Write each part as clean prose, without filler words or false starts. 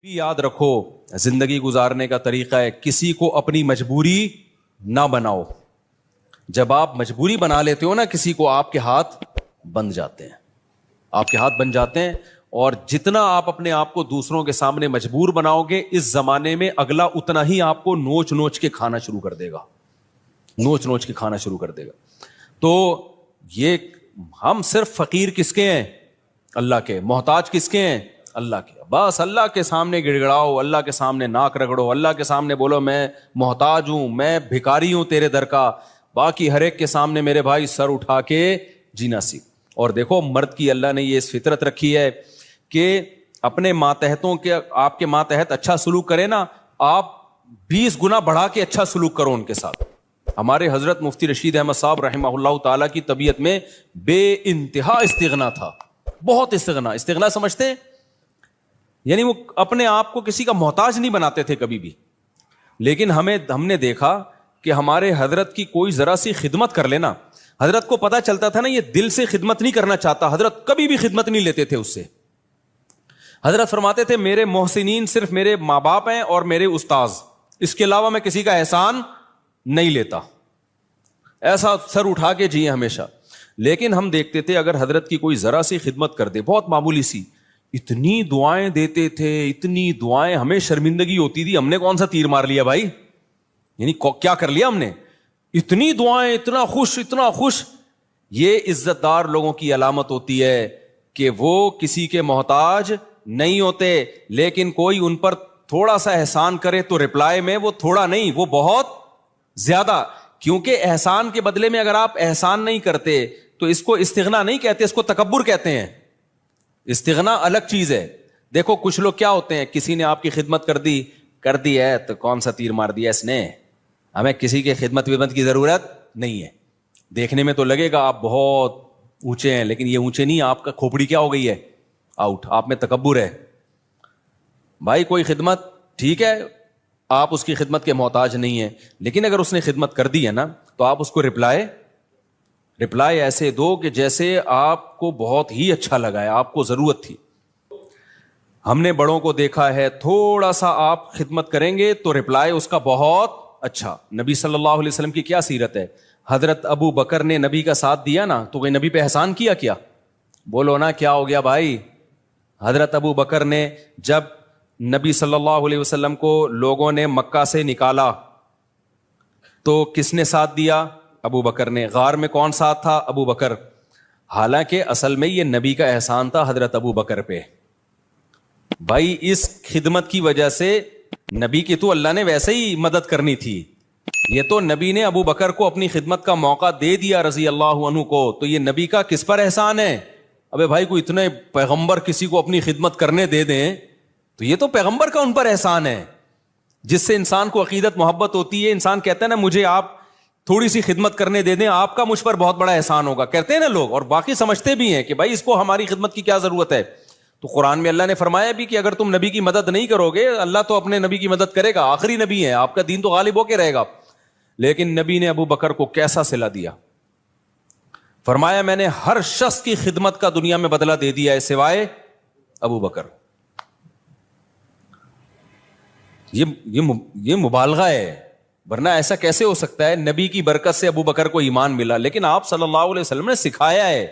بھی یاد رکھو زندگی گزارنے کا طریقہ ہے کسی کو اپنی مجبوری نہ بناؤ. جب آپ مجبوری بنا لیتے ہو نا کسی کو, آپ کے ہاتھ بن جاتے ہیں, آپ کے ہاتھ بن جاتے ہیں. اور جتنا آپ اپنے آپ کو دوسروں کے سامنے مجبور بناؤ گے, اس زمانے میں اگلا اتنا ہی آپ کو نوچ نوچ کے کھانا شروع کر دے گا, نوچ نوچ کے کھانا شروع کر دے گا. تو یہ ہم صرف فقیر کس کے ہیں؟ اللہ کے. محتاج کس کے ہیں؟ اللہ کے. بس اللہ کے سامنے گڑ گڑاؤ, اللہ کے سامنے ناک رگڑو, اللہ کے سامنے بولو میں محتاج ہوں, میں بھکاری ہوں تیرے در کا. باقی ہر ایک کے سامنے میرے بھائی سر اٹھا کے جینا سیکھ. اور دیکھو مرد کی اللہ نے یہ اس فطرت رکھی ہے کہ اپنے ماتحتوں کے, آپ کے ماتحت اچھا سلوک کرے نا, آپ 20 گنا بڑھا کے اچھا سلوک کرو ان کے ساتھ. ہمارے حضرت مفتی رشید احمد صاحب رحمہ اللہ تعالیٰ کی طبیعت میں بے انتہا استغنا تھا, بہت استغنا. استغنا سمجھتے ہیں؟ یعنی وہ اپنے آپ کو کسی کا محتاج نہیں بناتے تھے کبھی بھی. لیکن ہم نے دیکھا کہ ہمارے حضرت کی کوئی ذرا سی خدمت کر لینا, حضرت کو پتا چلتا تھا نا یہ دل سے خدمت نہیں کرنا چاہتا, حضرت کبھی بھی خدمت نہیں لیتے تھے اس سے. حضرت فرماتے تھے میرے محسنین صرف میرے ماں باپ ہیں اور میرے استاذ, اس کے علاوہ میں کسی کا احسان نہیں لیتا. ایسا سر اٹھا کے جیے ہمیشہ. لیکن ہم دیکھتے تھے اگر حضرت کی کوئی ذرا سی خدمت کر دے, بہت معمولی سی, اتنی دعائیں دیتے تھے, اتنی دعائیں, ہمیں شرمندگی ہوتی تھی, ہم نے کون سا تیر مار لیا بھائی, یعنی کیا کر لیا ہم نے, اتنی دعائیں, اتنا خوش, اتنا خوش. یہ عزت دار لوگوں کی علامت ہوتی ہے کہ وہ کسی کے محتاج نہیں ہوتے, لیکن کوئی ان پر تھوڑا سا احسان کرے تو رپلائی میں وہ تھوڑا نہیں, وہ بہت زیادہ. کیونکہ احسان کے بدلے میں اگر آپ احسان نہیں کرتے تو اس کو استغنا نہیں کہتے, اس کو تکبر کہتے ہیں. استغنا الگ چیز ہے. دیکھو کچھ لوگ کیا ہوتے ہیں, کسی نے آپ کی خدمت کر دی ہے تو کون سا تیر مار دیا اس نے, ہمیں کسی کی خدمت کی ضرورت نہیں ہے. دیکھنے میں تو لگے گا آپ بہت اونچے ہیں, لیکن یہ اونچے نہیں, آپ کا کھوپڑی کیا ہو گئی ہے, آؤٹ, آپ میں تکبر ہے. بھائی کوئی خدمت ٹھیک ہے, آپ اس کی خدمت کے محتاج نہیں ہیں, لیکن اگر اس نے خدمت کر دی ہے نا تو آپ اس کو رپلائی ایسے دو کہ جیسے آپ کو بہت ہی اچھا لگا ہے, آپ کو ضرورت تھی. ہم نے بڑوں کو دیکھا ہے تھوڑا سا آپ خدمت کریں گے تو رپلائی اس کا بہت اچھا. نبی صلی اللہ علیہ وسلم کی کیا سیرت ہے, حضرت ابو بکر نے نبی کا ساتھ دیا نا تو کوئی نبی پہ احسان کیا بولو نا, کیا ہو گیا بھائی. حضرت ابو بکر نے جب نبی صلی اللہ علیہ وسلم کو لوگوں نے مکہ سے نکالا تو کس نے ساتھ دیا؟ ابو بکر نے. غار میں کون ساتھ تھا؟ ابو بکر. حالانکہ اصل میں یہ نبی کا احسان تھا حضرت ابو بکر پہ. بھائی اس خدمت کی وجہ سے نبی کی تو اللہ نے ویسے ہی مدد کرنی تھی, یہ تو نبی نے ابو بکر کو اپنی خدمت کا موقع دے دیا رضی اللہ عنہ کو, تو یہ نبی کا کس پر احسان ہے؟ ابے بھائی کوئی اتنے پیغمبر کسی کو اپنی خدمت کرنے دے دیں تو یہ تو پیغمبر کا ان پر احسان ہے, جس سے انسان کو عقیدت محبت ہوتی ہے. انسان کہتا ہے نا مجھے آپ تھوڑی سی خدمت کرنے دے دیں, آپ کا مجھ پر بہت بڑا احسان ہوگا, کہتے ہیں نا لوگ, اور باقی سمجھتے بھی ہیں کہ بھائی اس کو ہماری خدمت کی کیا ضرورت ہے. تو قرآن میں اللہ نے فرمایا بھی کہ اگر تم نبی کی مدد نہیں کرو گے اللہ تو اپنے نبی کی مدد کرے گا, آخری نبی ہے, آپ کا دین تو غالب ہو کے رہے گا. لیکن نبی نے ابو بکر کو کیسا صلہ دیا, فرمایا میں نے ہر شخص کی خدمت کا دنیا میں بدلہ دے دیا ہے سوائے ابو بکر. یہ مبالغہ ہے, ورنہ ایسا کیسے ہو سکتا ہے؟ نبی کی برکت سے ابو بکر کو ایمان ملا, لیکن آپ صلی اللہ علیہ وسلم نے سکھایا ہے.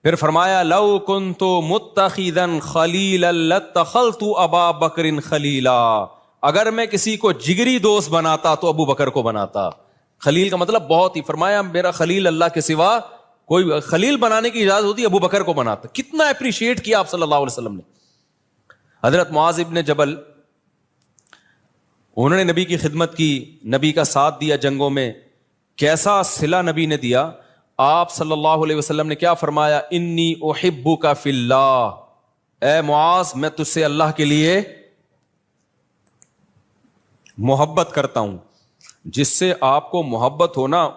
پھر فرمایا لو کنت متخذا خلیلا لاتخذت ابا بکر خلیلا, اگر میں کسی کو جگری دوست بناتا تو ابو بکر کو بناتا. خلیل کا مطلب بہت ہی, فرمایا میرا خلیل اللہ کے سوا کوئی, خلیل بنانے کی اجازت ہوتی ابو بکر کو بناتا. کتنا اپریشیٹ کیا آپ صلی اللہ علیہ وسلم نے. حضرت معاذ ابن جبل, انہوں نے نبی کی خدمت کی, نبی کا ساتھ دیا جنگوں میں, کیسا صلہ نبی نے دیا. آپ صلی اللہ علیہ وسلم نے کیا فرمایا, انی احبک فی اللہ, اے معاذ میں تجھ سے اللہ کے لیے محبت کرتا ہوں. جس سے آپ کو محبت ہونا,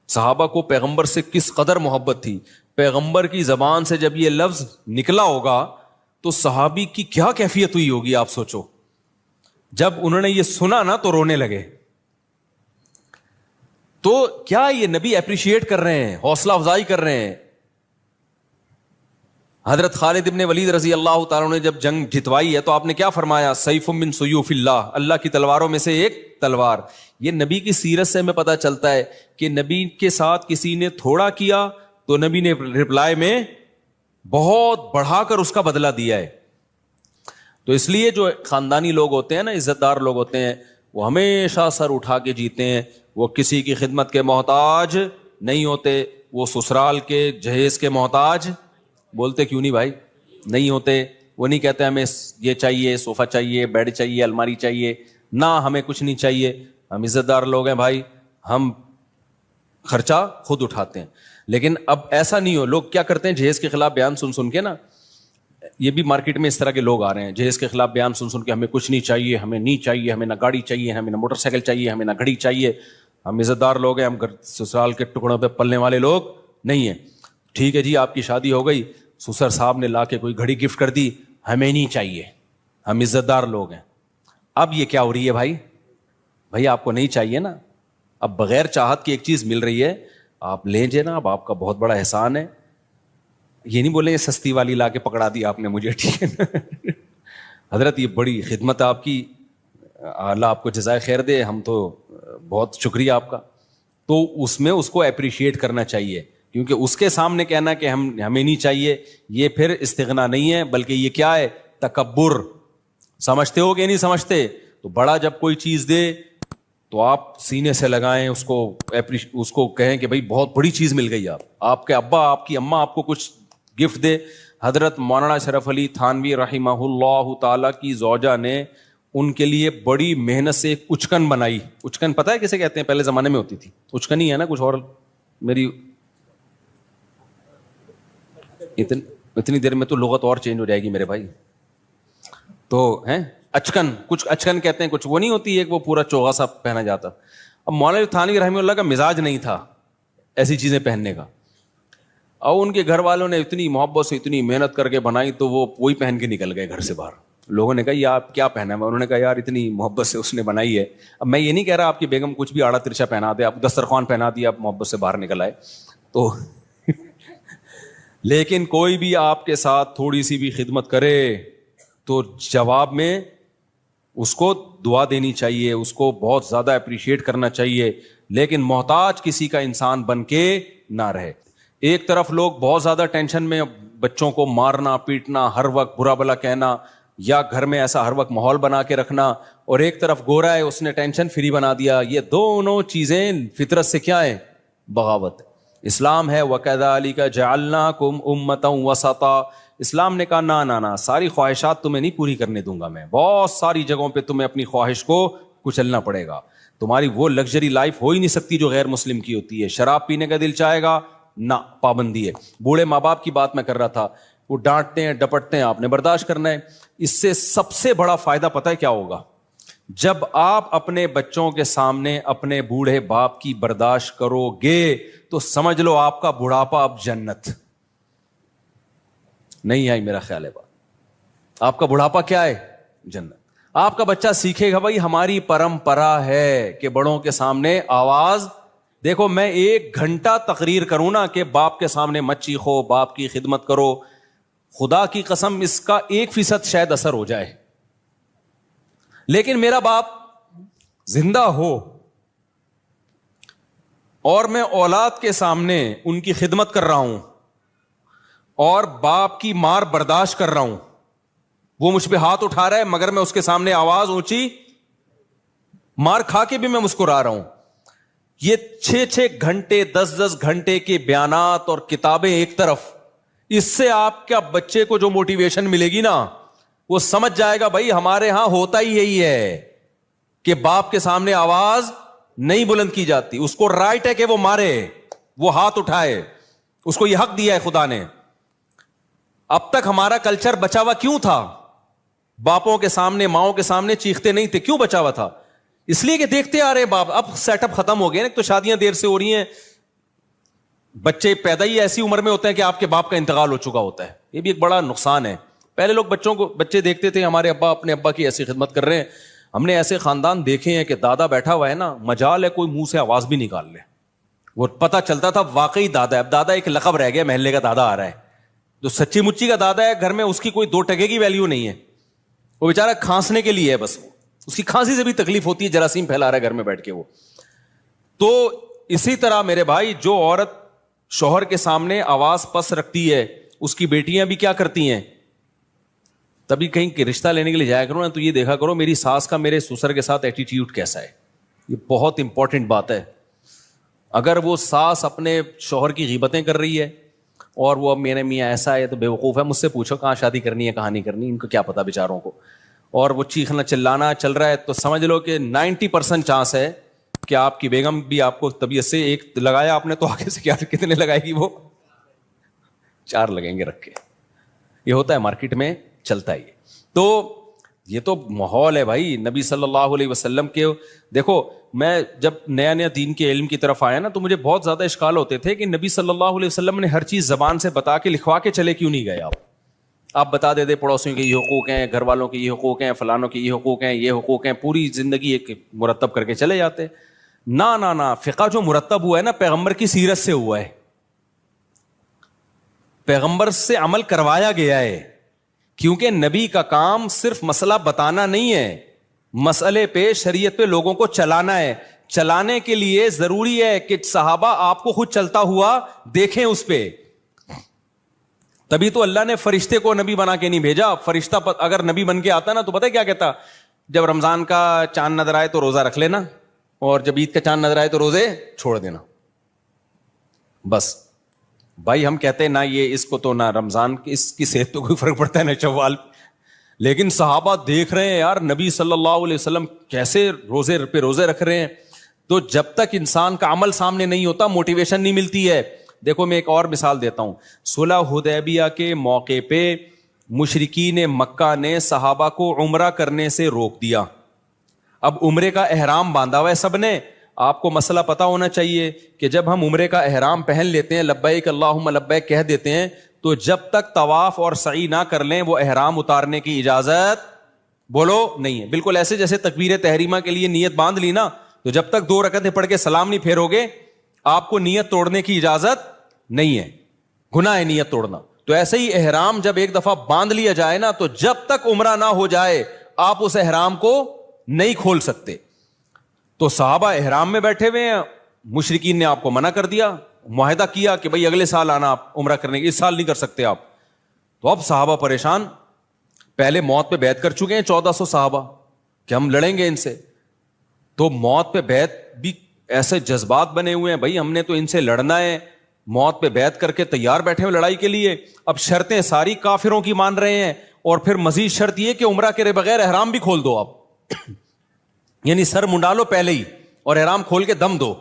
صحابہ کو پیغمبر سے کس قدر محبت تھی. پیغمبر کی زبان سے جب یہ لفظ نکلا ہوگا تو صحابی کی کیا کیفیت ہوئی ہوگی آپ سوچو. جب انہوں نے یہ سنا نا تو رونے لگے. تو کیا یہ نبی اپریشیٹ کر رہے ہیں, حوصلہ افزائی کر رہے ہیں. حضرت خالد ابن ولید رضی اللہ تعالیٰ نے جب جنگ جتوائی ہے تو آپ نے کیا فرمایا؟ سیف من سیوف اللہ، اللہ کی تلواروں میں سے ایک تلوار. یہ نبی کی سیرت سے ہمیں پتہ چلتا ہے کہ نبی کے ساتھ کسی نے تھوڑا کیا تو نبی نے رپلائی میں بہت بڑھا کر اس کا بدلہ دیا ہے. تو اس لیے جو خاندانی لوگ ہوتے ہیں نا، عزت دار لوگ ہوتے ہیں، وہ ہمیشہ سر اٹھا کے جیتے ہیں. وہ کسی کی خدمت کے محتاج نہیں ہوتے. وہ سسرال کے جہیز کے محتاج، بولتے کیوں نہیں بھائی، نہیں ہوتے. وہ نہیں کہتے ہمیں یہ چاہیے، صوفہ چاہیے، بیڈ چاہیے، الماری چاہیے، نہ ہمیں کچھ نہیں چاہیے. ہم عزت دار لوگ ہیں بھائی، ہم خرچہ خود اٹھاتے ہیں. لیکن اب ایسا نہیں ہو. لوگ کیا کرتے ہیں، جہیز کے خلاف بیان سن سن کے نا، یہ بھی مارکیٹ میں اس طرح کے لوگ آ رہے ہیں، جہیز کے خلاف بیان سن سن کے ہمیں کچھ نہیں چاہیے، ہمیں نہیں چاہیے، ہمیں نہ گاڑی چاہیے، ہمیں نہ موٹر سائیکل چاہیے، ہمیں نہ گھڑی چاہیے. ہم عزت دار لوگ ہیں، ہم سسرال کے ٹکڑوں پہ پلنے والے لوگ نہیں ہیں. ٹھیک ہے جی، آپ کی شادی ہو گئی، سسر صاحب نے لا کے کوئی گھڑی گفٹ کر دی، ہمیں نہیں چاہیے، ہم عزت دار لوگ ہیں. اب یہ کیا ہو رہی ہے بھائی؟ بھائی آپ کو نہیں چاہیے نا، اب بغیر چاہت کی ایک چیز مل رہی ہے، آپ لیں جناب، آپ کا بہت بڑا احسان ہے. یہ نہیں بولے سستی والی لا کے پکڑا دی آپ نے مجھے، ٹھیک ہے نا حضرت یہ بڑی خدمت آپ کی، اللہ آپ کو جزائے خیر دے، ہم تو بہت شکریہ آپ کا. تو اس میں اس کو اپریشیٹ کرنا چاہیے، کیونکہ اس کے سامنے کہنا کہ ہمیں نہیں چاہیے، یہ پھر استغنا نہیں ہے، بلکہ یہ کیا ہے؟ تکبر. سمجھتے ہو کہ نہیں سمجھتے؟ تو بڑا جب کوئی چیز دے تو آپ سینے سے لگائیں اس کو کہیں کہ بھائی بہت بڑی چیز مل گئی. آپ کے ابا، آپ کی اماں آپ کو کچھ گفٹ دے. حضرت مولانا شرف علی تھانوی رحمہ اللہ تعالی کی زوجہ نے ان کے لیے بڑی محنت سے ایک اچکن بنائی. اچکن پتہ ہے کسے کہتے ہیں؟ پہلے زمانے میں ہوتی تھی اچکن ہی ہے نا، کچھ اور میری اتنی دیر میں تو لغت اور چینج ہو جائے گی میرے بھائی. تو ہیں اچکن، کچھ اچکن کہتے ہیں، کچھ وہ نہیں ہوتی ایک وہ پورا چوغا سا پہنا جاتا. اب مولانا تھانوی رحمہ اللہ کا مزاج نہیں تھا ایسی چیزیں پہننے کا، اور ان کے گھر والوں نے اتنی محبت سے اتنی محنت کر کے بنائی تو وہ وہی پہن کے نکل گئے گھر سے باہر. لوگوں نے کہا یہ آپ کیا پہنا ہے؟ انہوں نے کہا یار اتنی محبت سے اس نے بنائی ہے. اب میں یہ نہیں کہہ رہا آپ کی بیگم کچھ بھی آڑا ترچا پہنا دے، آپ دسترخوان پہنا دیا، آپ محبت سے باہر نکل آئے تو لیکن کوئی بھی آپ کے ساتھ تھوڑی سی بھی خدمت کرے تو جواب میں اس کو دعا دینی چاہیے، اس کو بہت زیادہ اپریشیٹ کرنا چاہیے، لیکن محتاج کسی کا انسان بن کے نہ رہے. ایک طرف لوگ بہت زیادہ ٹینشن میں، بچوں کو مارنا پیٹنا، ہر وقت برا بلا کہنا، یا گھر میں ایسا ہر وقت ماحول بنا کے رکھنا، اور ایک طرف گورا ہے اس نے ٹینشن فری بنا دیا. یہ دونوں چیزیں فطرت سے کیا ہے؟ بغاوت. اسلام ہے وَكَذَلِكَ جَعَلْنَاكُمْ أُمَّةً وَسَطًا. اسلام نے کہا نہ ساری خواہشات تمہیں نہیں پوری کرنے دوں گا میں، بہت ساری جگہوں پہ تمہیں اپنی خواہش کو کچلنا پڑے گا. تمہاری وہ لگژری لائف ہو ہی نہیں سکتی جو غیر مسلم کی ہوتی ہے. شراب پینے کا دل چاہے گا، نہ، پابندی ہے. بوڑھے ماں باپ کی بات میں کر رہا تھا، وہ ڈانٹتے ہیں ڈپٹتے ہیں، آپ نے برداشت کرنا ہے. اس سے سب سے بڑا فائدہ پتہ ہے کیا ہوگا؟ جب آپ اپنے بچوں کے سامنے اپنے بوڑھے باپ کی برداشت کرو گے تو سمجھ لو آپ کا بڑھاپا اب جنت. نہیں آئی میرا خیال ہے بات؟ آپ کا بڑھاپا کیا ہے؟ جنت. آپ کا بچہ سیکھے گا بھائی ہماری پرمپرا ہے کہ بڑوں کے سامنے آواز. دیکھو میں 1 گھنٹہ تقریر کروں نا کہ باپ کے سامنے مت چیخو، باپ کی خدمت کرو، خدا کی قسم اس کا 1% شاید اثر ہو جائے. لیکن میرا باپ زندہ ہو اور میں اولاد کے سامنے ان کی خدمت کر رہا ہوں اور باپ کی مار برداشت کر رہا ہوں، وہ مجھ پہ ہاتھ اٹھا رہا ہے مگر میں اس کے سامنے آواز اونچی، مار کھا کے بھی میں مسکرا رہا ہوں. یہ 6 گھنٹے 10 گھنٹے کے بیانات اور کتابیں ایک طرف، اس سے آپ کے بچے کو جو موٹیویشن ملے گی نا، وہ سمجھ جائے گا بھائی ہمارے ہاں ہوتا ہی یہی ہے کہ باپ کے سامنے آواز نہیں بلند کی جاتی. اس کو رائٹ ہے کہ وہ مارے، وہ ہاتھ اٹھائے، اس کو یہ حق دیا ہے خدا نے. اب تک ہمارا کلچر بچا ہوا کیوں تھا؟ باپوں کے سامنے ماؤں کے سامنے چیختے نہیں تھے. کیوں بچا ہوا تھا؟ اس لیے کہ دیکھتے آ رہے باپ. اب سیٹ اپ ختم ہو گئے نا، تو شادیاں دیر سے ہو رہی ہیں، بچے پیدا ہی ایسی عمر میں ہوتے ہیں کہ آپ کے باپ کا انتقال ہو چکا ہوتا ہے. یہ بھی ایک بڑا نقصان ہے. پہلے لوگ بچے دیکھتے تھے ہمارے ابا اپنے ابا کی ایسی خدمت کر رہے ہیں. ہم نے ایسے خاندان دیکھے ہیں کہ دادا بیٹھا ہوا ہے نا، مجال ہے کوئی منہ سے آواز بھی نکال لے، وہ پتہ چلتا تھا واقعی دادا ہے. اب دادا ایک لقب رہ گیا، محلے کا دادا آ رہا ہے. جو سچی مچی کا دادا ہے گھر میں, اس کی کوئی 2 ٹکے کی ویلیو نہیں ہے, وہ بیچارہ کھانسنے کے لیے ہے بس, اس کی کھانسی سے بھی تکلیف ہوتی ہے, جراثیم پھیلا رہا ہے گھر میں بیٹھ کے وہ. تو اسی طرح میرے بھائی, جو عورت شوہر کے سامنے آواز پس رکھتی ہے, اس کی بیٹیاں بھی کیا کرتی ہیں, تبھی کہیں رشتہ لینے کے لیے جایا کرو نا, تو یہ دیکھا کرو میری ساس کا میرے سسر کے ساتھ ایٹیٹیوڈ کیسا ہے. یہ بہت امپورٹنٹ بات ہے. اگر وہ ساس اپنے شوہر کی غیبتیں کر رہی ہے اور وہ میرے میاں ایسا ہے تو بے وقوف ہے, مجھ سے پوچھو کہاں شادی کرنی ہے کہاں نہیں کرنی, ان کو کیا پتا بیچاروں کو, اور وہ چیخنا چلانا چل رہا ہے, تو سمجھ لو کہ 90% چانس ہے کہ آپ کی بیگم بھی آپ کو طبیعت سے ایک لگایا آپ نے تو آگے سے کیا کتنے لگائے گی, وہ 4 لگیں گے رکھ کے. یہ ہوتا ہے مارکیٹ میں, چلتا ہے یہ. تو یہ تو ماحول ہے بھائی نبی صلی اللہ علیہ وسلم کے. دیکھو میں جب نیا دین کے علم کی طرف آیا نا, تو مجھے بہت زیادہ اشکال ہوتے تھے کہ نبی صلی اللہ علیہ وسلم نے ہر چیز زبان سے بتا کے لکھوا کے چلے کیوں نہیں گئے. آپ بتا دیتے پڑوسیوں کے یہ حقوق ہیں, گھر والوں کے یہ حقوق ہیں, فلانوں کے یہ حقوق ہیں, یہ حقوق ہیں, پوری زندگی ایک مرتب کر کے چلے جاتے. نہ فقہ جو مرتب ہوا ہے نا پیغمبر کی سیرت سے ہوا ہے, پیغمبر سے عمل کروایا گیا ہے. کیونکہ نبی کا کام صرف مسئلہ بتانا نہیں ہے, مسئلے پہ شریعت پہ لوگوں کو چلانا ہے. چلانے کے لیے ضروری ہے کہ صحابہ آپ کو خود چلتا ہوا دیکھیں اس پہ. تبھی تو اللہ نے فرشتے کو نبی بنا کے نہیں بھیجا. فرشتہ اگر نبی بن کے آتا نا تو پتہ ہے کیا کہتا, جب رمضان کا چاند نظر آئے تو روزہ رکھ لینا, اور جب عید کا چاند نظر آئے تو روزے چھوڑ دینا. بس بھائی ہم کہتے ہیں نہ یہ اس کو تو نہ رمضان اس کی صحت تو کوئی فرق پڑتا ہے نہ شوال, لیکن صحابہ دیکھ رہے ہیں یار نبی صلی اللہ علیہ وسلم کیسے روزے پہ روزے رکھ رہے ہیں. تو جب تک انسان کا عمل سامنے نہیں ہوتا موٹیویشن نہیں ملتی ہے. دیکھو میں ایک اور مثال دیتا ہوں. صلح حدیبیہ کے موقع پہ مشرکین مکہ نے صحابہ کو عمرہ کرنے سے روک دیا. اب عمرے کا احرام باندھا ہوا ہے سب نے. آپ کو مسئلہ پتا ہونا چاہیے کہ جب ہم عمرے کا احرام پہن لیتے ہیں, لبیک اللہم لبیک کہہ دیتے ہیں, تو جب تک طواف اور سعی نہ کر لیں وہ احرام اتارنے کی اجازت بولو نہیں ہے. بالکل ایسے جیسے تکبیر تحریمہ کے لیے نیت باندھ لی نا, تو جب تک 2 رکعتیں پڑھ کے سلام نہیں پھیرو گے آپ کو نیت توڑنے کی اجازت نہیں ہے, گناہ ہے نیت توڑنا. تو ایسے ہی احرام جب ایک دفعہ باندھ لیا جائے نا, تو جب تک عمرہ نہ ہو جائے آپ اس احرام کو نہیں کھول سکتے. تو صحابہ احرام میں بیٹھے ہوئے ہیں, مشرکین نے آپ کو منع کر دیا, معاہدہ کیا کہ بھائی اگلے سال آنا آپ عمرہ کرنے کے, اس سال نہیں کر سکتے آپ. تو اب صحابہ پریشان, پہلے موت پہ بیعت کر چکے ہیں 1400 صحابہ کہ ہم لڑیں گے ان سے. تو موت پہ بیعت بھی ایسے جذبات بنے ہوئے ہیں, بھائی ہم نے تو ان سے لڑنا ہے, موت پہ بیعت کر کے تیار بیٹھے ہوئے لڑائی کے لیے. اب شرطیں ساری کافروں کی مان رہے ہیں, اور پھر مزید شرط یہ کہ عمرہ کرے بغیر احرام بھی کھول دو آپ, یعنی سر منڈا لو پہلے ہی اور احرام کھول کے دم دو.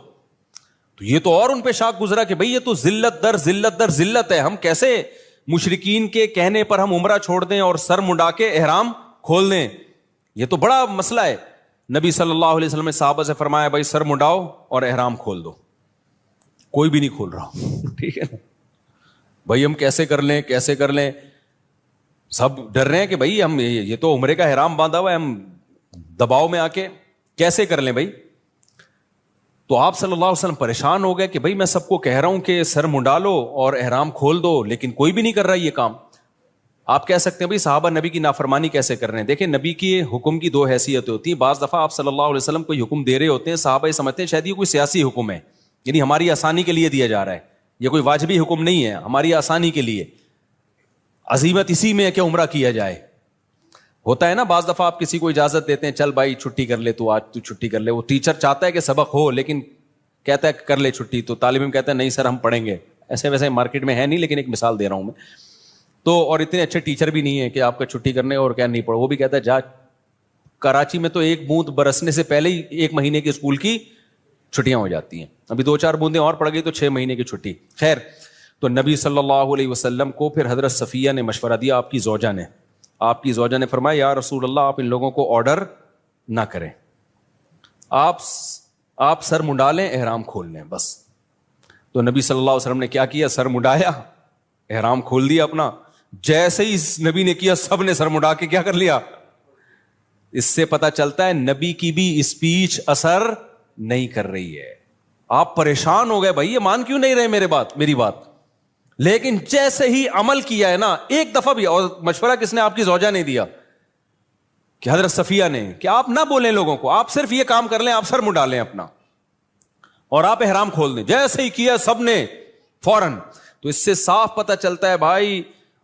تو یہ تو اور ان پہ شاک گزرا کہ بھئی یہ تو ذلت در ذلت در ذلت ہے, ہم کیسے مشرکین کے کہنے پر ہم عمرہ چھوڑ دیں اور سر منڈا کے احرام کھول دیں, یہ تو بڑا مسئلہ ہے. نبی صلی اللہ علیہ وسلم نے صحابہ سے فرمایا بھائی سر منڈاؤ اور احرام کھول دو. کوئی بھی نہیں کھول رہا, ٹھیک ہے نا بھائی, ہم کیسے کر لیں کیسے کر لیں, سب ڈر رہے ہیں کہ بھئی ہم یہ تو عمرے کا احرام باندھا ہوا ہے, ہم دباؤ میں آ کے کیسے کر لیں بھائی. تو آپ صلی اللہ علیہ وسلم پریشان ہو گئے کہ بھئی میں سب کو کہہ رہا ہوں کہ سر منڈا لو اور احرام کھول دو, لیکن کوئی بھی نہیں کر رہا یہ کام. آپ کہہ سکتے ہیں بھئی صحابہ نبی کی نافرمانی کیسے کر رہے ہیں. دیکھیں نبی کی حکم کی 2 حیثیتیں ہوتی ہیں. بعض دفعہ آپ صلی اللہ علیہ وسلم کوئی حکم دے رہے ہوتے ہیں, صحابہ یہ سمجھتے ہیں شاید یہ کوئی سیاسی حکم ہے, یعنی ہماری آسانی کے لیے دیا جا رہا ہے, یہ کوئی واجبی حکم نہیں ہے, ہماری آسانی کے لیے. عزیمت اسی میں ہے کہ عمرہ کیا جائے. ہوتا ہے نا بعض دفعہ آپ کسی کو اجازت دیتے ہیں, چل بھائی چھٹی کر لے تو آج تو چھٹی کر لے. وہ ٹیچر چاہتا ہے کہ سبق ہو لیکن کہتا ہے کر لے چھٹی, تو طالب علم کہتا ہے نہیں سر ہم پڑھیں گے. ایسے ویسے مارکیٹ میں ہے نہیں, لیکن ایک مثال دے رہا ہوں میں. تو اور اتنے اچھے ٹیچر بھی نہیں ہے کہ آپ کا چھٹی کرنے اور کیا نہیں پڑھو, وہ بھی کہتا ہے جا. کراچی میں تو 1 بوند برسنے سے پہلے ہی 1 مہینے کی اسکول کی چھٹیاں ہو جاتی ہیں. ابھی 2-4 بوندیں اور پڑ گئی تو 6 مہینے کی چھٹی. خیر, تو نبی صلی اللہ علیہ وسلم کو پھر حضرت صفیہ نے مشورہ دیا, آپ کی زوجہ نے فرمایا یا رسول اللہ آپ ان لوگوں کو آرڈر نہ کریں, آپ سر منڈا لیں احرام کھول لیں بس. تو نبی صلی اللہ علیہ وسلم نے کیا کیا, سر منڈایا, احرام کھول دیا اپنا. جیسے ہی نبی نے کیا سب نے سر منڈا کے کیا کر لیا. اس سے پتا چلتا ہے نبی کی بھی اسپیچ اثر نہیں کر رہی ہے. آپ پریشان ہو گئے بھائی یہ مان کیوں نہیں رہے میری بات. لیکن جیسے ہی عمل کیا ہے نا ایک دفعہ بھی, اور مشورہ کس نے, آپ کی زوجہ نے دیا کہ حضرت صفیہ نے, کہ آپ نہ بولیں لوگوں کو, آپ صرف یہ کام کر لیں, آپ سر منہ ڈالیں اپنا اور آپ احرام کھول دیں. جیسے ہی کیا سب نے فوراً. تو اس سے صاف پتہ چلتا ہے بھائی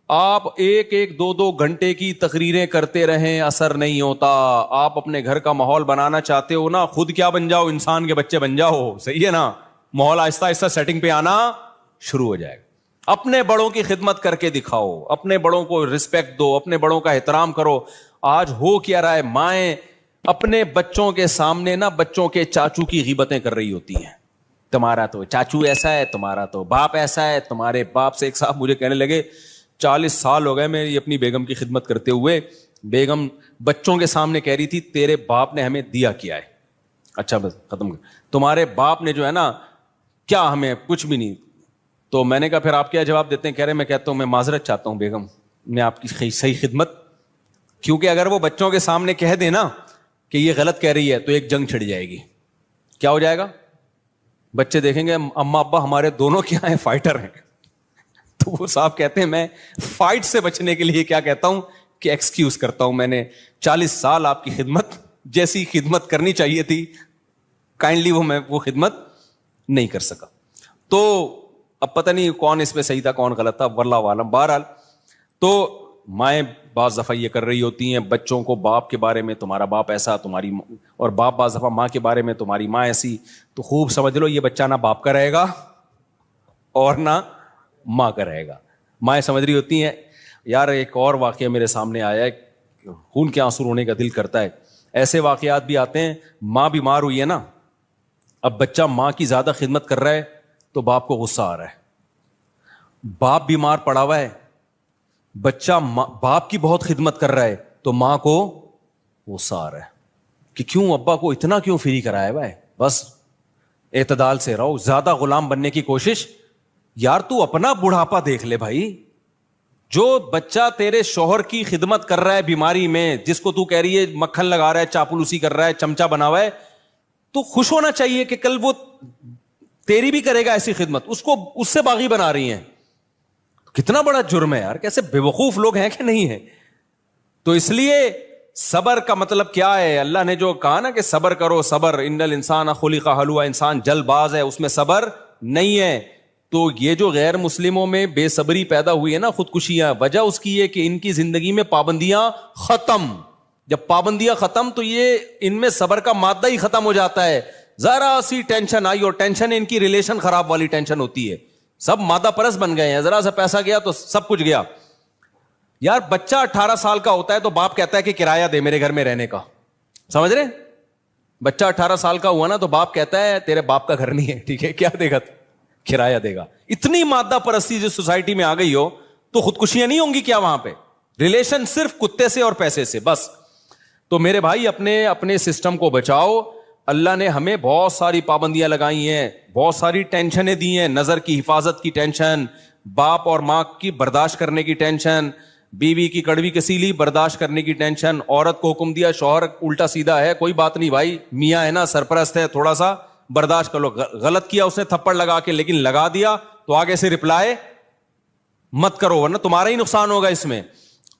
آپ ایک ایک دو دو گھنٹے کی تقریریں کرتے رہیں اثر نہیں ہوتا. آپ اپنے گھر کا ماحول بنانا چاہتے ہو نا, خود کیا بن جاؤ, انسان کے بچے بن جاؤ, صحیح ہے نا, ماحول آہستہ آہستہ سیٹنگ پہ آنا شروع ہو جائے گا. اپنے بڑوں کی خدمت کر کے دکھاؤ, اپنے بڑوں کو رسپیکٹ دو, اپنے بڑوں کا احترام کرو. آج ہو کیا رہا ہے, مائیں اپنے بچوں کے سامنے نا بچوں کے چاچو کی غیبتیں کر رہی ہوتی ہیں. تمہارا تو چاچو ایسا ہے, تمہارا تو باپ ایسا ہے, تمہارے باپ سے. ایک صاحب مجھے کہنے لگے 40 سال ہو گئے میری اپنی بیگم کی خدمت کرتے ہوئے, بیگم بچوں کے سامنے کہہ رہی تھی تیرے باپ نے ہمیں دیا کیا ہے. اچھا بس ختم, تمہارے باپ نے جو ہے نا کیا ہمیں کچھ بھی نہیں. تو میں نے کہا پھر آپ کیا جواب دیتے ہیں؟ کہہ رہے میں کہتا ہوں میں معذرت چاہتا ہوں بیگم, میں آپ کی صحیح خدمت, کیونکہ اگر وہ بچوں کے سامنے کہہ دے نا کہ یہ غلط کہہ رہی ہے تو ایک جنگ چھڑ جائے گی. کیا ہو جائے گا؟ بچے دیکھیں گے اماں ابا ہمارے دونوں کیا ہیں, فائٹر ہیں. تو وہ صاحب کہتے ہیں میں فائٹ سے بچنے کے لیے کیا کہتا ہوں کہ ایکسکیوز کرتا ہوں, میں نے 40 سال آپ کی خدمت جیسی خدمت کرنی چاہیے تھی کائنڈلی میں وہ خدمت نہیں کر سکا. تو اب پتہ نہیں کون اس میں صحیح تھا کون غلط تھا, واللہ عالم. بہرحال تو مائیں بعض دفعہ یہ کر رہی ہوتی ہیں بچوں کو باپ کے بارے میں تمہارا باپ ایسا, تمہاری, اور باپ بعض دفعہ ماں کے بارے میں تمہاری ماں ایسی. تو خوب سمجھ لو یہ بچہ نہ باپ کا رہے گا اور نہ ماں کا رہے گا. مائیں سمجھ رہی ہوتی ہیں یار ایک اور واقعہ میرے سامنے آیا ہے, خون کے آنسو رونے کا دل کرتا ہے. ایسے واقعات بھی آتے ہیں, ماں بیمار ہوئی ہے نا, اب بچہ ماں کی زیادہ خدمت کر رہا ہے تو باپ کو غصہ آ رہا ہے. باپ بیمار پڑا ہوا ہے, بچہ باپ کی بہت خدمت کر رہا ہے تو ماں کو غصہ آ رہا ہے کہ کیوں ابا کو اتنا کیوں فری کرایا ہوا ہے. بس اعتدال سے رہو, زیادہ غلام بننے کی کوشش. یار تو اپنا بڑھاپا دیکھ لے بھائی. جو بچہ تیرے شوہر کی خدمت کر رہا ہے بیماری میں, جس کو تو کہہ رہی ہے مکھن لگا رہا ہے, چاپلوسی کر رہا ہے, چمچا بنا ہوا ہے, تو خوش ہونا چاہیے کہ کل وہ تیری بھی کرے گا ایسی خدمت. اس کو اس سے باغی بنا رہی ہیں. کتنا بڑا جرم ہے یار, کیسے بے وقوف لوگ ہیں کہ نہیں ہے. تو اس لیے صبر کا مطلب کیا ہے؟ اللہ نے جو کہا نا کہ صبر کرو, صبر, ان الانسان خلق ہلوعا, انسان جلد باز ہے, اس میں صبر نہیں ہے. تو یہ جو غیر مسلموں میں بے صبری پیدا ہوئی ہے نا, خودکشیاں, وجہ اس کی ہے کہ ان کی زندگی میں پابندیاں ختم. جب پابندیاں ختم تو یہ ان میں صبر کا مادہ ہی ختم ہو جاتا ہے. ذرا سی ٹینشن آئی, اور ٹینشن ان کی ریلیشن خراب والی ٹینشن ہوتی ہے, سب مادہ پرست بن گئے ہیں. ذرا سا پیسہ گیا تو سب کچھ گیا. یار بچہ 18 سال کا ہوتا ہے تو باپ کہتا ہے کہ کرایہ دے میرے گھر میں رہنے کا, سمجھ رہے؟ بچہ 18 سال کا ہوا نا تو باپ کہتا ہے تیرے باپ کا گھر نہیں ہے, ٹھیک ہے, کیا دے گا؟ کرایہ دے گا. اتنی مادہ پرستی جو سوسائٹی میں آ گئی ہو تو خودکشیاں نہیں ہوں گی کیا وہاں پہ؟ ریلیشن صرف کتے سے اور پیسے سے بس. تو میرے بھائی اپنے سسٹم کو بچاؤ. اللہ نے ہمیں بہت ساری پابندیاں لگائی ہیں, بہت ساری ٹینشنیں دی ہیں. نظر کی حفاظت کی ٹینشن, باپ اور ماں کی برداشت کرنے کی ٹینشن, بیوی کی کڑوی کسیلی برداشت کرنے کی ٹینشن. عورت کو حکم دیا, شوہر الٹا سیدھا ہے, کوئی بات نہیں بھائی, میاں ہے نا, سرپرست ہے, تھوڑا سا برداشت کر لو. غلط کیا اس نے تھپڑ لگا کے, لیکن لگا دیا تو آگے سے رپلائی مت کرو ورنہ تمہارا ہی نقصان ہوگا اس میں.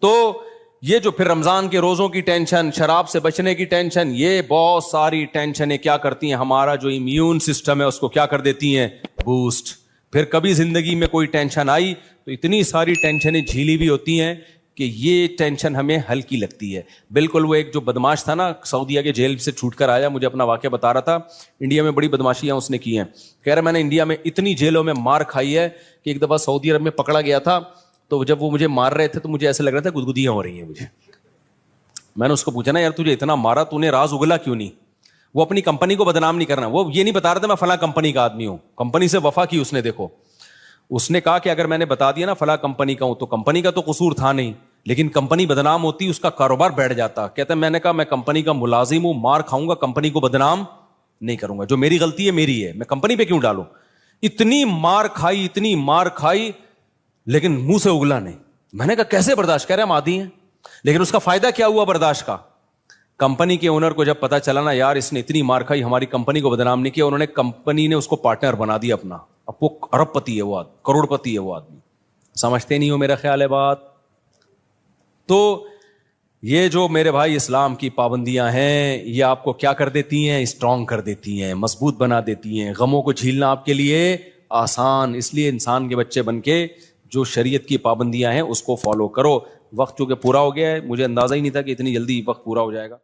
تو یہ جو پھر رمضان کے روزوں کی ٹینشن, شراب سے بچنے کی ٹینشن, یہ بہت ساری ٹینشنیں کیا کرتی ہیں, ہمارا جو امیون سسٹم ہے اس کو کیا کر دیتی ہیں, بوسٹ. پھر کبھی زندگی میں کوئی ٹینشن آئی تو اتنی ساری ٹینشنیں جھیلی بھی ہوتی ہیں کہ یہ ٹینشن ہمیں ہلکی لگتی ہے. بالکل وہ ایک جو بدماش تھا نا, سعودیہ کے جیل سے چھوٹ کر آیا, مجھے اپنا واقعہ بتا رہا تھا. انڈیا میں بڑی بدماشیاں اس نے کی ہیں. کہہ رہا میں نے انڈیا میں اتنی جیلوں میں مار کھائی ہے کہ ایک دفعہ سعودی عرب میں پکڑا گیا تھا, تو جب وہ مجھے مار رہے تھے تو مجھے ایسا لگ رہا تھا گدگدیاں ہو رہی ہیں مجھے. میں نے اس کو پوچھا نا یار تجھے اتنا مارا, تو نے راز اگلا کیوں نہیں؟ وہ اپنی کمپنی کو بدنام نہیں کرنا, وہ یہ نہیں بتا رہا تھا میں فلاں کمپنی کا آدمی ہوں, کمپنی سے وفا کی اس نے. دیکھو اس نے کہا کہ اگر میں نے بتا دیا نا فلاں کمپنی کا ہوں تو کمپنی کا تو قصور تھا نہیں, لیکن کمپنی بدنام ہوتی, اس کا کاروبار بیٹھ جاتا. کہتا ہے میں نے کہا میں کمپنی کا ملازم ہوں, مار کھاؤں گا, کمپنی کو بدنام نہیں کروں گا, جو میری غلطی ہے میری ہے, میں کمپنی پہ کیوں ڈالوں. اتنی مار کھائی, اتنی مار کھائی, لیکن منہ سے اگلا نہیں. میں نے کہا کیسے برداشت؟ کہہ رہے ہم عادی ہیں. لیکن اس کا فائدہ کیا ہوا برداشت کا؟ کمپنی کے اونر کو جب پتا چلا نا یار اس نے اتنی مار کھائی, ہماری کمپنی کو بدنام نہیں کیا, انہوں نے کمپنی نے اس کو پارٹنر بنا دیا, اب وہ ارب پتی ہے، وہ آدمی کروڑ پتی ہے، وہ آدمی سمجھتے نہیں ہو میرا خیال ہے بات. تو یہ جو میرے بھائی اسلام کی پابندیاں ہیں یہ آپ کو کیا کر دیتی ہیں؟ اسٹرانگ کر دیتی ہیں، مضبوط بنا دیتی ہیں. غموں کو جھیلنا آپ کے لیے آسان. اس لیے انسان کے بچے بن کے جو شریعت کی پابندیاں ہیں اس کو فالو کرو. وقت چونکہ پورا ہو گیا ہے، مجھے اندازہ ہی نہیں تھا کہ اتنی جلدی وقت پورا ہو جائے گا.